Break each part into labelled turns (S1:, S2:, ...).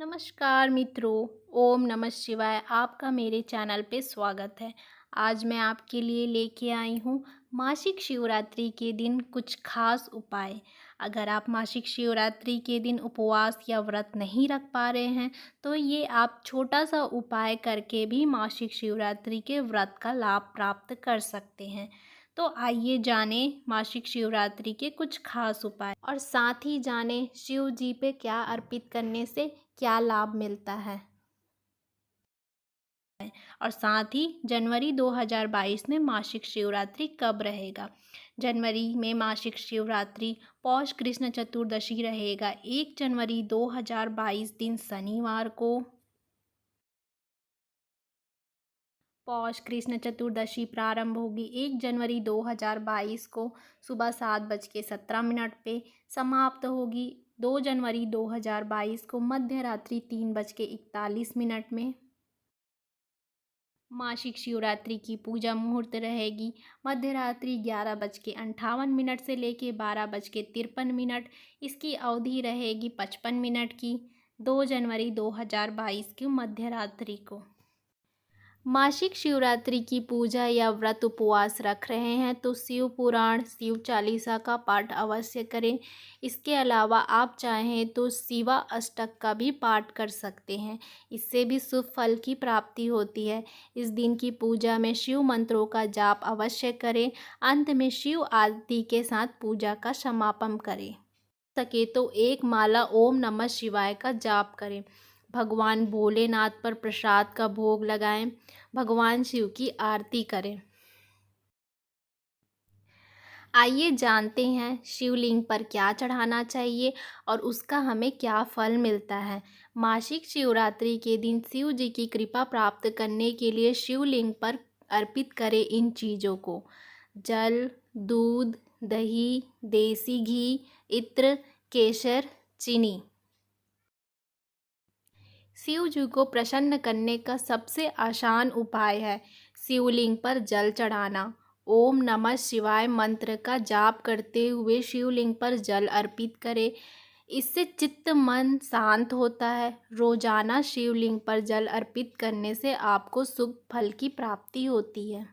S1: नमस्कार मित्रों। ओम नमः शिवाय। आपका मेरे चैनल पे स्वागत है। आज मैं आपके लिए लेके आई हूँ मासिक शिवरात्रि के दिन कुछ खास उपाय। अगर आप मासिक शिवरात्रि के दिन उपवास या व्रत नहीं रख पा रहे हैं तो ये आप छोटा सा उपाय करके भी मासिक शिवरात्रि के व्रत का लाभ प्राप्त कर सकते हैं। तो आइए जाने मासिक शिवरात्रि के कुछ खास उपाय और साथ ही जाने शिव जी पे क्या अर्पित करने से क्या लाभ मिलता है। और साथ ही जनवरी 2022 में मासिक शिवरात्रि कब रहेगा। जनवरी में मासिक शिवरात्रि पौष कृष्ण चतुर्दशी रहेगा 1 जनवरी 2022 दिन शनिवार को। पौष कृष्ण चतुर्दशी प्रारंभ होगी 1 जनवरी 2022 को सुबह 7:17 पे, समाप्त होगी 2 जनवरी 2022 को मध्य रात्रि 3:41 में। मासिक शिवरात्रि की पूजा मुहूर्त रहेगी मध्य रात्रि 11:58 से लेके 12:53। इसकी अवधि रहेगी 55 मिनट की। 2 जनवरी 2022 की मध्य रात्रि को। मासिक शिवरात्रि की पूजा या व्रत उपवास रख रहे हैं तो शिव पुराण शिव चालीसा का पाठ अवश्य करें। इसके अलावा आप चाहें तो शिवा अष्टक का भी पाठ कर सकते हैं। इससे भी शुभ फल की प्राप्ति होती है। इस दिन की पूजा में शिव मंत्रों का जाप अवश्य करें। अंत में शिव आरती के साथ पूजा का समापन करें। सके तो एक माला ओम नमः शिवाय का जाप करें। भगवान भोलेनाथ पर प्रसाद का भोग लगाएं। भगवान शिव की आरती करें। आइए जानते हैं शिवलिंग पर क्या चढ़ाना चाहिए और उसका हमें क्या फल मिलता है। मासिक शिवरात्रि के दिन शिव जी की कृपा प्राप्त करने के लिए शिवलिंग पर अर्पित करें इन चीज़ों को: जल, दूध, दही, देसी घी, इत्र, केसर, चीनी। शिव जी को प्रसन्न करने का सबसे आसान उपाय है शिवलिंग पर जल चढ़ाना। ओम नमः शिवाय मंत्र का जाप करते हुए शिवलिंग पर जल अर्पित करें। इससे चित्त मन शांत होता है। रोजाना शिवलिंग पर जल अर्पित करने से आपको शुभ फल की प्राप्ति होती है।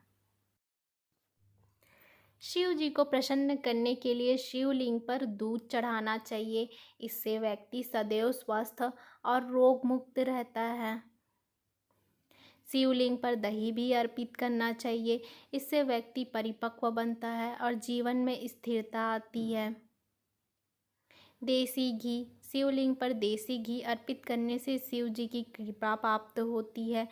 S1: शिव जी को प्रसन्न करने के लिए शिवलिंग पर दूध चढ़ाना चाहिए। इससे व्यक्ति सदैव स्वस्थ और रोग मुक्त रहता है। शिवलिंग पर दही भी अर्पित करना चाहिए। इससे व्यक्ति परिपक्व बनता है और जीवन में स्थिरता आती है। देसी घी, शिवलिंग पर देसी घी अर्पित करने से शिव जी की कृपा प्राप्त होती है।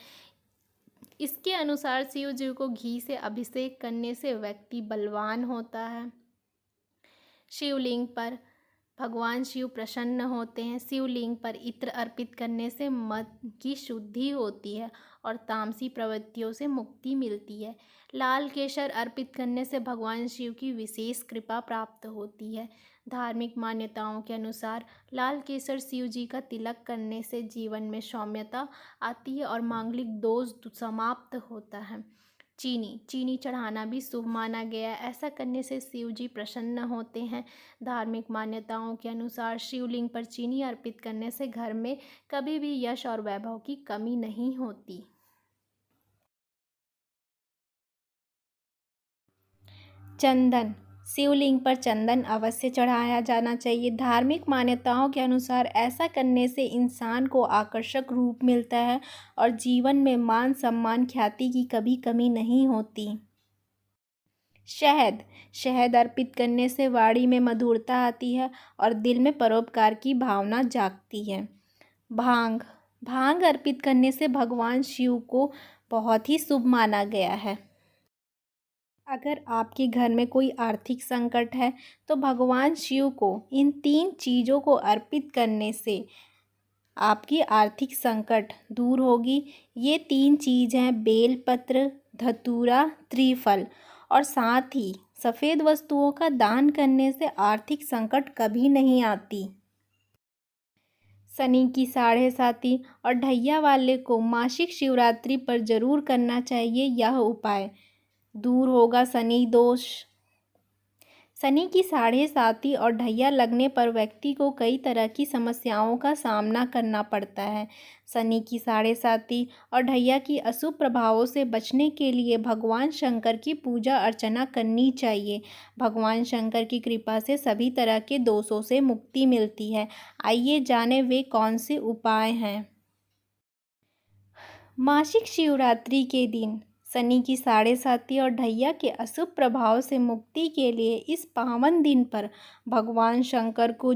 S1: इसके अनुसार शिव जी को घी से अभिषेक करने से व्यक्ति बलवान होता है। शिवलिंग पर भगवान शिव प्रसन्न होते हैं। शिवलिंग पर इत्र अर्पित करने से मन की शुद्धि होती है और तामसी प्रवृत्तियों से मुक्ति मिलती है। लाल केसर अर्पित करने से भगवान शिव की विशेष कृपा प्राप्त होती है। धार्मिक मान्यताओं के अनुसार लाल केसर शिव जी का तिलक करने से जीवन में सौम्यता आती है और मांगलिक दोष समाप्त होता है। चीनी चढ़ाना भी शुभ माना गया है। ऐसा करने से शिव जी प्रसन्न होते हैं। धार्मिक मान्यताओं के अनुसार शिवलिंग पर चीनी अर्पित करने से घर में कभी भी यश और वैभव की कमी नहीं होती। चंदन, शिवलिंग पर चंदन अवश्य चढ़ाया जाना चाहिए। धार्मिक मान्यताओं के अनुसार ऐसा करने से इंसान को आकर्षक रूप मिलता है और जीवन में मान सम्मान ख्याति की कभी कमी नहीं होती। शहद अर्पित करने से वाणी में मधुरता आती है और दिल में परोपकार की भावना जागती है। भांग अर्पित करने से भगवान शिव को बहुत ही शुभ माना गया है। अगर आपके घर में कोई आर्थिक संकट है तो भगवान शिव को इन 3 चीज़ों को अर्पित करने से आपकी आर्थिक संकट दूर होगी। ये 3 चीज़ हैं: बेलपत्र, धतूरा, त्रिफल। और साथ ही सफ़ेद वस्तुओं का दान करने से आर्थिक संकट कभी नहीं आती। शनि की 7.5 और ढैया वाले को मासिक शिवरात्रि पर जरूर करना चाहिए यह उपाय। दूर होगा शनि दोष। शनि की साढ़े साती और ढैया लगने पर व्यक्ति को कई तरह की समस्याओं का सामना करना पड़ता है। शनि की साढ़े साती और ढैया की अशुभ प्रभावों से बचने के लिए भगवान शंकर की पूजा अर्चना करनी चाहिए। भगवान शंकर की कृपा से सभी तरह के दोषों से मुक्ति मिलती है। आइए जानें वे कौन से उपाय हैं। मासिक शिवरात्रि के दिन शनि की साढ़े साती और ढैया के अशुभ प्रभाव से मुक्ति के लिए इस पावन दिन पर भगवान शंकर को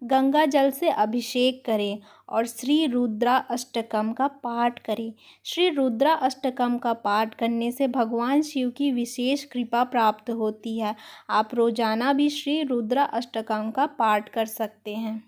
S1: गंगा जल से अभिषेक करें और श्री रुद्रा अष्टकम का पाठ करें। श्री रुद्रा अष्टकम का पाठ करने से भगवान शिव की विशेष कृपा प्राप्त होती है। आप रोजाना भी श्री रुद्रा अष्टकम का पाठ कर सकते हैं।